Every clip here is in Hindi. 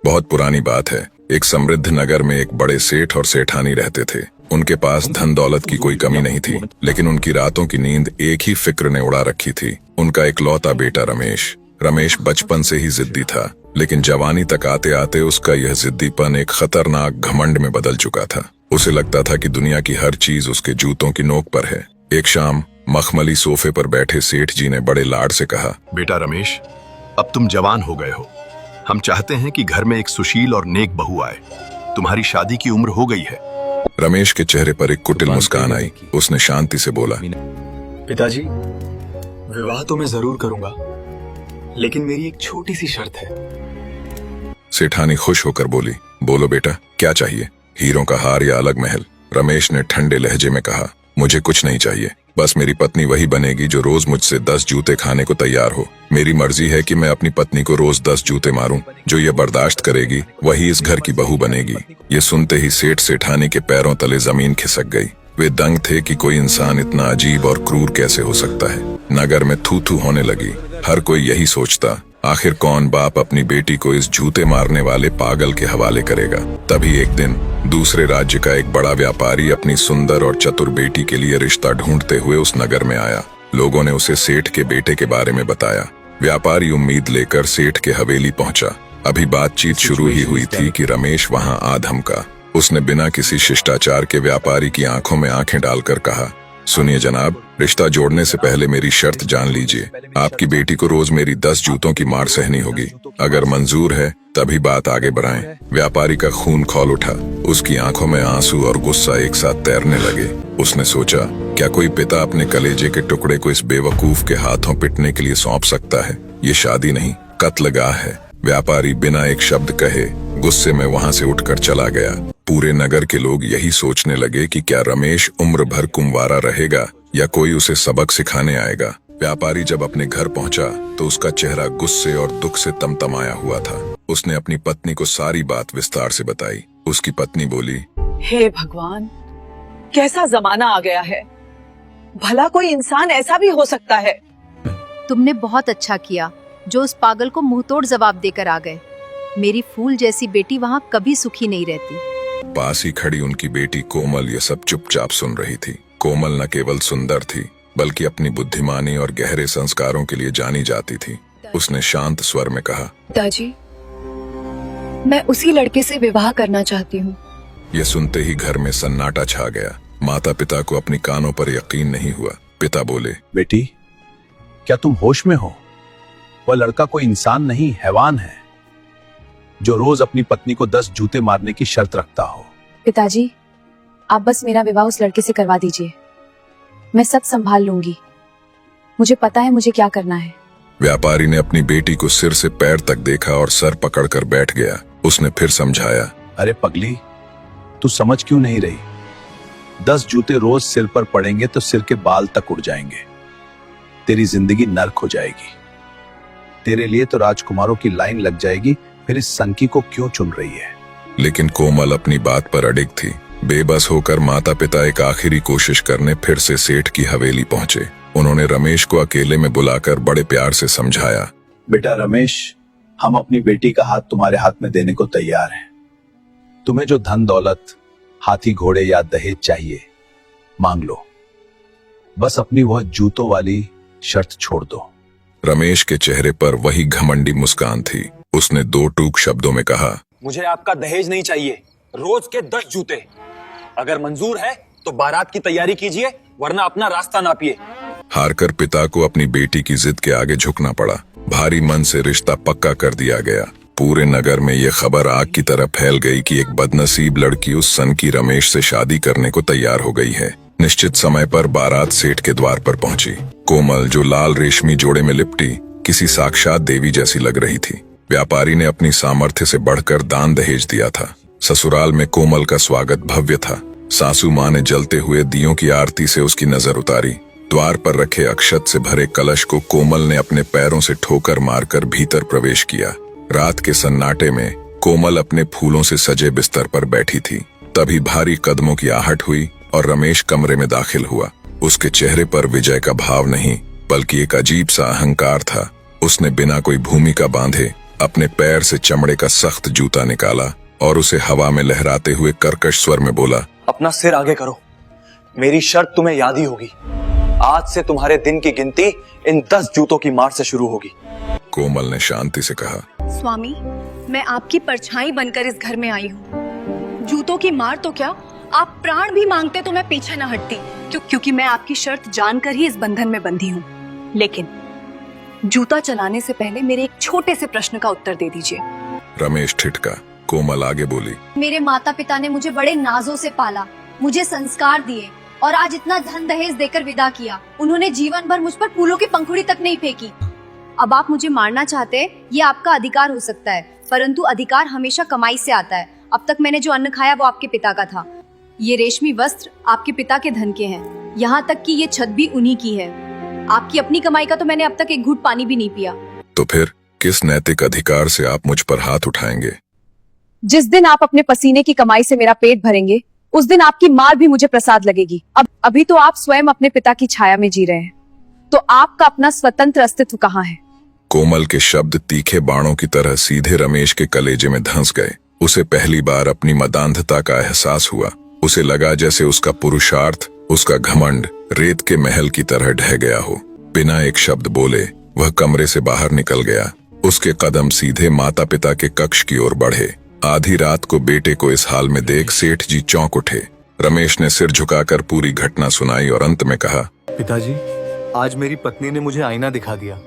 बहुत पुरानी बात है। एक समृद्ध नगर में एक बड़े सेठ और सेठानी रहते थे। उनके पास धन दौलत की कोई कमी नहीं थी, लेकिन उनकी रातों की नींद एक ही फिक्र ने उड़ा रखी थी, उनका इकलौता बेटा रमेश। रमेश बचपन से ही जिद्दी था, लेकिन जवानी तक आते आते उसका यह जिद्दीपन एक खतरनाक घमंड में बदल चुका था। उसे लगता था कि दुनिया की हर चीज उसके जूतों की नोक पर है। एक शाम मखमली सोफे पर बैठे सेठ जी ने बड़े लाड से कहा, बेटा रमेश, अब तुम जवान हो गए हो। हम चाहते हैं कि घर में एक सुशील और नेक बहू आए। तुम्हारी शादी की उम्र हो गई है। रमेश के चेहरे पर एक कुटिल मुस्कान आई। उसने शांति से बोला, पिताजी, विवाह तो मैं जरूर करूंगा, लेकिन मेरी एक छोटी सी शर्त है। सेठानी खुश होकर बोली, बोलो बेटा, क्या चाहिए? हीरों का हार या अलग महल? रमेश ने ठंडे लहजे में कहा, मुझे कुछ नहीं चाहिए, बस मेरी पत्नी वही बनेगी जो रोज मुझसे 10 जूते खाने को तैयार हो। मेरी मर्जी है कि मैं अपनी पत्नी को रोज 10 जूते मारूं। जो ये बर्दाश्त करेगी वही इस घर की बहू बनेगी। ये सुनते ही सेठ सेठानी के पैरों तले जमीन खिसक गई। वे दंग थे कि कोई इंसान इतना अजीब और क्रूर कैसे हो सकता है। नगर में थू थू होने लगी। हर कोई यही सोचता, आखिर कौन बाप अपनी बेटी को इस जूते मारने वाले पागल के हवाले करेगा। तभी एक दिन दूसरे राज्य का एक बड़ा व्यापारी अपनी सुंदर और चतुर बेटी के लिए रिश्ता ढूंढते हुए उस नगर में आया। लोगों ने उसे सेठ के बेटे के बारे में बताया। व्यापारी उम्मीद लेकर सेठ के हवेली पहुंचा। अभी बातचीत शुरू ही हुई थी कि रमेश वहां आ धमका। उसने बिना किसी शिष्टाचार के व्यापारी की आंखों में आंखें डालकर कहा, सुनिए जनाब, रिश्ता जोड़ने से पहले मेरी शर्त जान लीजिए। आपकी बेटी को रोज मेरी 10 जूतों की मार सहनी होगी। अगर मंजूर है तभी बात आगे बढ़ाएं। व्यापारी का खून खौल उठा। उसकी आंखों में आंसू और गुस्सा एक साथ तैरने लगे। उसने सोचा, क्या कोई पिता अपने कलेजे के टुकड़े को इस बेवकूफ के हाथों पिटने के लिए सौंप सकता है? ये शादी नहीं, कत्लगाह है। व्यापारी बिना एक शब्द कहे गुस्से में वहां से उठकर चला गया। पूरे नगर के लोग यही सोचने लगे कि क्या रमेश उम्र भर कुंवारा रहेगा या कोई उसे सबक सिखाने आएगा। व्यापारी जब अपने घर पहुंचा तो उसका चेहरा गुस्से और दुख से तमतमाया हुआ था। उसने अपनी पत्नी को सारी बात विस्तार से बताई। उसकी पत्नी बोली, हे भगवान, कैसा जमाना आ गया है। भला कोई इंसान ऐसा भी हो सकता है? तुमने बहुत अच्छा किया जो उस पागल को मुंहतोड़ जवाब देकर आ गए। मेरी फूल जैसी बेटी वहाँ कभी सुखी नहीं रहती। पास ही खड़ी उनकी बेटी कोमल ये सब चुपचाप सुन रही थी। कोमल न केवल सुंदर थी, बल्कि अपनी बुद्धिमानी और गहरे संस्कारों के लिए जानी जाती थी। उसने शांत स्वर में कहा, पिताजी, मैं उसी लड़के से विवाह करना चाहती हूँ। ये सुनते ही घर में सन्नाटा छा गया। माता पिता को अपनी कानों पर यकीन नहीं हुआ। पिता बोले, बेटी, क्या तुम होश में हो? वह लड़का कोई इंसान नहीं, हैवान है, जो रोज अपनी पत्नी को 10 जूते मारने की शर्त रखता हो। पिताजी, आप बस मेरा विवाह उस लड़के से करवा दीजिए। मैं सब संभाल लूंगी। मुझे पता है मुझे क्या करना है। व्यापारी ने अपनी बेटी को सिर से पैर तक देखा और सर पकड़कर बैठ गया। उसने फिर समझाया, अरे पगली, तू समझ क्यों नहीं रही? 10 जूते रोज सिर पर पड़ेंगे तो सिर के बाल तक उड़ जाएंगे। तेरी जिंदगी नर्क हो जाएगी। तेरे लिए तो राजकुमारों की लाइन लग जाएगी। फिर इस सनकी को क्यों चुन रही है? लेकिन कोमल अपनी बात पर अडिग थी। बेबस होकर माता पिता एक आखिरी कोशिश करने फिर से सेठ की हवेली पहुंचे। उन्होंने रमेश को अकेले में बुलाकर बड़े प्यार से समझाया, बेटा रमेश, हम अपनी बेटी का हाथ तुम्हारे हाथ में देने को तैयार हैं। तुम्हें जो धन दौलत, हाथी घोड़े या दहेज चाहिए मांग लो, बस अपनी वह जूतों वाली शर्त छोड़ दो। रमेश के चेहरे पर वही घमंडी मुस्कान थी। उसने 2 टूक शब्दों में कहा, मुझे आपका दहेज नहीं चाहिए, रोज के 10 जूते। अगर मंजूर है तो बारात की तैयारी कीजिए, वरना अपना रास्ता नापिए। हारकर पिता को अपनी बेटी की जिद के आगे झुकना पड़ा। भारी मन से रिश्ता पक्का कर दिया गया। पूरे नगर में ये खबर आग की तरह फैल गई कि एक बदनसीब लड़की उस सनकी रमेश से शादी करने को तैयार हो गई है। निश्चित समय पर बारात सेठ के द्वार पर पहुंची। कोमल, जो लाल रेशमी जोड़े में लिपटी, किसी साक्षात देवी जैसी लग रही थी। व्यापारी ने अपनी सामर्थ्य से बढ़कर दान दहेज दिया था। ससुराल में कोमल का स्वागत भव्य था। सासू माँ ने जलते हुए दियों की आरती से उसकी नजर उतारी। द्वार पर रखे अक्षत से भरे कलश को कोमल ने अपने पैरों से ठोकर मारकर भीतर प्रवेश किया। रात के सन्नाटे में कोमल अपने फूलों से सजे बिस्तर पर बैठी थी। तभी भारी कदमों की आहट हुई और रमेश कमरे में दाखिल हुआ। उसके चेहरे पर विजय का भाव नहीं, बल्कि एक अजीब सा अहंकार था। उसने बिना कोई भूमिका बांधे अपने पैर से चमड़े का सख्त जूता निकाला और उसे हवा में लहराते हुए कर्कश स्वर में बोला, अपना सिर आगे करो, मेरी शर्त तुम्हें याद ही होगी। आज से तुम्हारे दिन की गिनती इन 10 जूतों की मार से शुरू होगी। कोमल ने शांति से कहा, स्वामी, मैं आपकी परछाई बनकर इस घर में आई हूँ। जूतों की मार तो क्या, आप प्राण भी मांगते तो मैं पीछे न हटती, क्योंकि मैं आपकी शर्त जानकर ही इस बंधन में बंधी हूँ। लेकिन जूता चलाने से पहले मेरे एक छोटे से प्रश्न का उत्तर दे दीजिए। रमेश ठिठका। कोमल आगे बोली, मेरे माता पिता ने मुझे बड़े नाजों से पाला, मुझे संस्कार दिए और आज इतना धन दहेज देकर विदा किया। उन्होंने जीवन भर मुझ पर फूलों की पंखुड़ी तक नहीं फेंकी। अब आप मुझे मारना चाहते हैं, ये आपका अधिकार हो सकता है, परंतु अधिकार हमेशा कमाई से आता है। अब तक मैंने जो अन्न खाया वो आपके पिता का था। ये रेशमी वस्त्र आपके पिता के धन के हैं। यहाँ तक कि ये छत भी उन्हीं की है। आपकी अपनी कमाई का तो मैंने अब तक एक घूंट पानी भी नहीं पिया। तो फिर किस नैतिक अधिकार से आप मुझ पर हाथ उठाएंगे? जिस दिन आप अपने पसीने की कमाई से मेरा पेट भरेंगे, उस दिन आपकी मार भी मुझे प्रसाद लगेगी। अब अभी तो आप स्वयं अपने पिता की छाया में जी रहे हैं, तो आपका अपना स्वतंत्र अस्तित्व कहाँ है? कोमल के शब्द तीखे बाणों की तरह सीधे रमेश के कलेजे में धंस गए। उसे पहली बार अपनी मदांधता का एहसास हुआ। उसे लगा जैसे उसका पुरुषार्थ, उसका घमंड रेत के महल की तरह ढह गया हो। बिना एक शब्द बोले वह कमरे से बाहर निकल गया। उसके कदम सीधे माता पिता के कक्ष की ओर बढ़े। आधी रात को बेटे को इस हाल में देख सेठ जी चौंक उठे। रमेश ने सिर झुकाकर पूरी घटना सुनाई और अंत में कहा, पिताजी, आज मेरी पत्नी ने मुझे आईना दिखा दिया।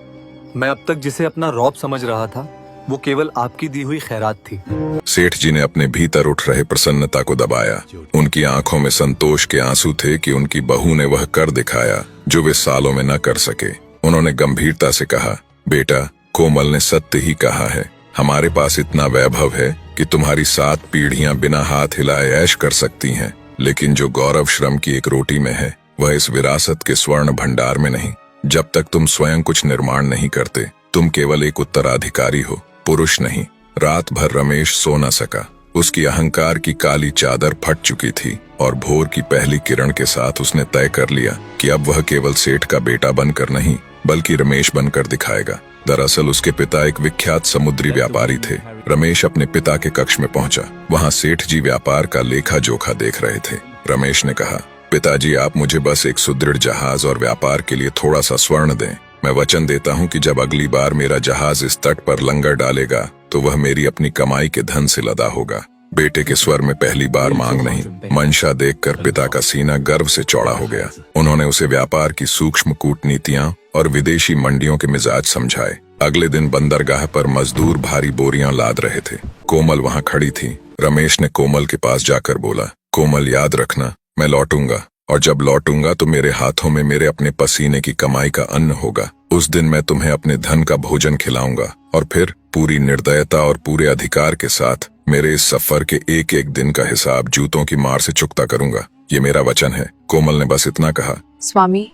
मैं अब तक जिसे अपना रौब समझ रहा था, वो केवल आपकी दी हुई खैरात थी। सेठ जी ने अपने भीतर उठ रहे प्रसन्नता को दबाया। उनकी आंखों में संतोष के आंसू थे कि उनकी बहू ने वह कर दिखाया जो वे सालों में न कर सके। उन्होंने गंभीरता से कहा, बेटा, कोमल ने सत्य ही कहा है। हमारे पास इतना वैभव है कि तुम्हारी 7 पीढ़ियां बिना हाथ हिलाए ऐश कर सकती हैं, लेकिन जो गौरव श्रम की एक रोटी में है, वह इस विरासत के स्वर्ण भंडार में नहीं। जब तक तुम स्वयं कुछ निर्माण नहीं करते, तुम केवल एक उत्तराधिकारी हो, पुरुष नहीं। रात भर रमेश सो न सका। उसकी अहंकार की काली चादर फट चुकी थी और भोर की पहली किरण के साथ उसने तय कर लिया कि अब वह केवल सेठ का बेटा बनकर नहीं, बल्कि रमेश बनकर दिखाएगा। दरअसल उसके पिता एक विख्यात समुद्री व्यापारी थे। रमेश अपने पिता के कक्ष में पहुंचा। वहां सेठ जी व्यापार का लेखा जोखा देख रहे थे। रमेश ने कहा, पिताजी, आप मुझे बस एक सुदृढ़ जहाज और व्यापार के लिए थोड़ा सा स्वर्ण दें। मैं वचन देता हूं कि जब अगली बार मेरा जहाज इस तट पर लंगर डालेगा तो वह मेरी अपनी कमाई के धन से लदा होगा। बेटे के स्वर में पहली बार मांग नहीं, मंशा देखकर पिता का सीना गर्व से चौड़ा हो गया। उन्होंने उसे व्यापार की सूक्ष्म कूटनीतियां और विदेशी मंडियों के मिजाज समझाए। अगले दिन बंदरगाह पर मजदूर भारी बोरियां लाद रहे थे। कोमल वहां खड़ी थी। रमेश ने कोमल के पास जाकर बोला, कोमल, याद रखना, मैं लौटूंगा, और जब लौटूंगा तो मेरे हाथों में मेरे अपने पसीने की कमाई का अन्न होगा। उस दिन मैं तुम्हें अपने धन का भोजन खिलाऊंगा और फिर पूरी निर्दयता और पूरे अधिकार के साथ मेरे इस सफर के एक एक दिन का हिसाब जूतों की मार से चुकता करूंगा। ये मेरा वचन है। कोमल ने बस इतना कहा। स्वामी,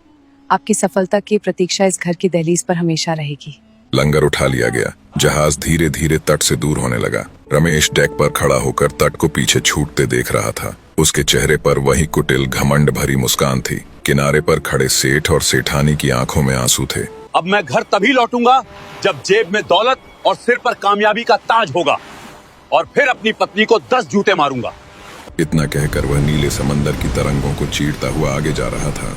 आपकी सफलता की प्रतीक्षा इस घर की दहलीज पर हमेशा रहेगी। लंगर उठा लिया गया। जहाज धीरे धीरे तट से दूर होने लगा। रमेश डेक पर खड़ा होकर तट को पीछे छूटते देख रहा था। उसके चेहरे पर वही कुटिल घमंड भरी मुस्कान थी। किनारे पर खड़े सेठ और सेठानी की आंखों में आंसू थे। अब मैं घर तभी लौटूंगा जब जेब में दौलत और सिर पर कामयाबी का ताज होगा, और फिर अपनी पत्नी को 10 जूते मारूंगा। इतना कहकर वह नीले समंदर की तरंगों को चीरता हुआ आगे जा रहा था।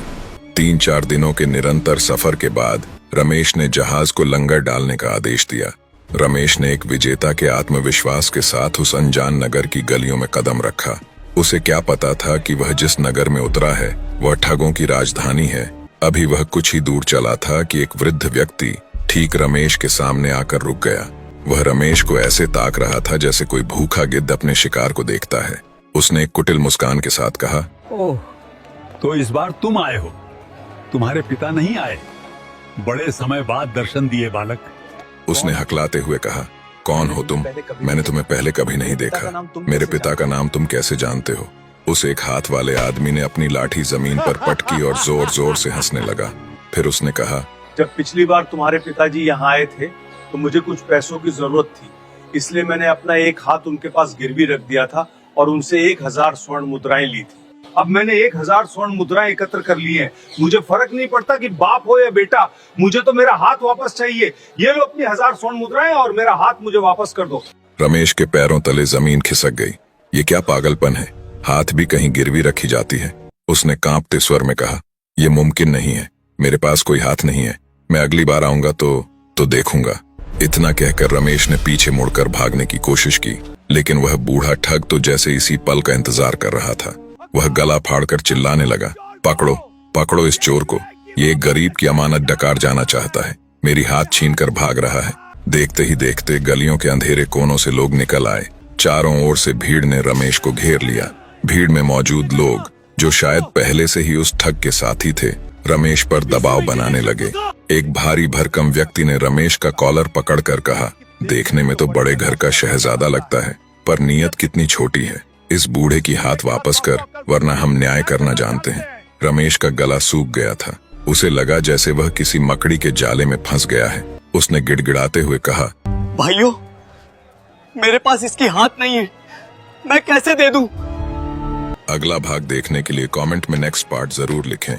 3-4 दिनों के निरंतर सफर के बाद रमेश ने जहाज को लंगर डालने का आदेश दिया। रमेश ने एक विजेता के आत्मविश्वास के साथ उस अनजान नगर की गलियों में कदम रखा। उसे क्या पता था कि वह जिस नगर में उतरा है वह ठगों की राजधानी है। अभी वह कुछ ही दूर चला था कि एक वृद्ध व्यक्ति ठीक रमेश के सामने आकर रुक गया। वह रमेश को ऐसे ताक रहा था जैसे कोई भूखा गिद्ध अपने शिकार को देखता है। उसने एक कुटिल मुस्कान के साथ कहा, ओह, तो इस बार तुम आए हो, तुम्हारे पिता नहीं आए? बड़े समय बाद दर्शन दिए बालक। उसने हकलाते हुए कहा, कौन हो तुम? मैंने तुम्हें पहले कभी नहीं देखा। मेरे पिता का नाम तुम कैसे जानते हो? उस एक हाथ वाले आदमी ने अपनी लाठी जमीन पर पटकी और जोर जोर से हंसने लगा। फिर उसने कहा, जब पिछली बार तुम्हारे पिताजी यहाँ आए थे तो मुझे कुछ पैसों की जरूरत थी, इसलिए मैंने अपना एक हाथ उनके पास गिरवी रख दिया था और उनसे 1000 स्वर्ण मुद्राएं ली थी। अब मैंने 1000 स्वर्ण मुद्राएं एकत्र कर ली हैं। मुझे फर्क नहीं पड़ता कि बाप हो या बेटा, मुझे तो मेरा हाथ वापस चाहिए। ये लो अपनी 1000 स्वर्ण मुद्राएं और मेरा हाथ मुझे वापस कर दो। रमेश के पैरों तले जमीन खिसक गई। ये क्या पागलपन है, हाथ भी कहीं गिरवी रखी जाती है। उसने कांपते स्वर में कहा, यह मुमकिन नहीं है, मेरे पास कोई हाथ नहीं है। मैं अगली बार आऊंगा तो देखूंगा। इतना कहकर रमेश ने पीछे मुड़कर भागने की कोशिश की, लेकिन वह बूढ़ा ठग तो जैसे इसी पल का इंतजार कर रहा था। वह गला फाड़कर चिल्लाने लगा, पकड़ो पकड़ो इस चोर को, ये एक गरीब की अमानत डकार जाना चाहता है, मेरी हाथ छीनकर भाग रहा है। देखते ही देखते गलियों के अंधेरे कोनों से लोग निकल आए। चारों ओर से भीड़ ने रमेश को घेर लिया। भीड़ में मौजूद लोग, जो शायद पहले से ही उस ठग के साथी थे, रमेश पर दबाव बनाने लगे। एक भारी भरकम व्यक्ति ने रमेश का कॉलर पकड़कर कहा, देखने में तो बड़े घर का शहजादा लगता है, पर नीयत कितनी छोटी है। इस बूढ़े की हाथ वापस कर, वरना हम न्याय करना जानते हैं। रमेश का गला सूख गया था। उसे लगा जैसे वह किसी मकड़ी के जाले में फंस गया है। उसने गिड़गिड़ाते हुए कहा, भाइयों, मेरे पास इसकी हाथ नहीं है, मैं कैसे दे दूं? अगला भाग देखने के लिए कमेंट में नेक्स्ट पार्ट जरूर लिखें।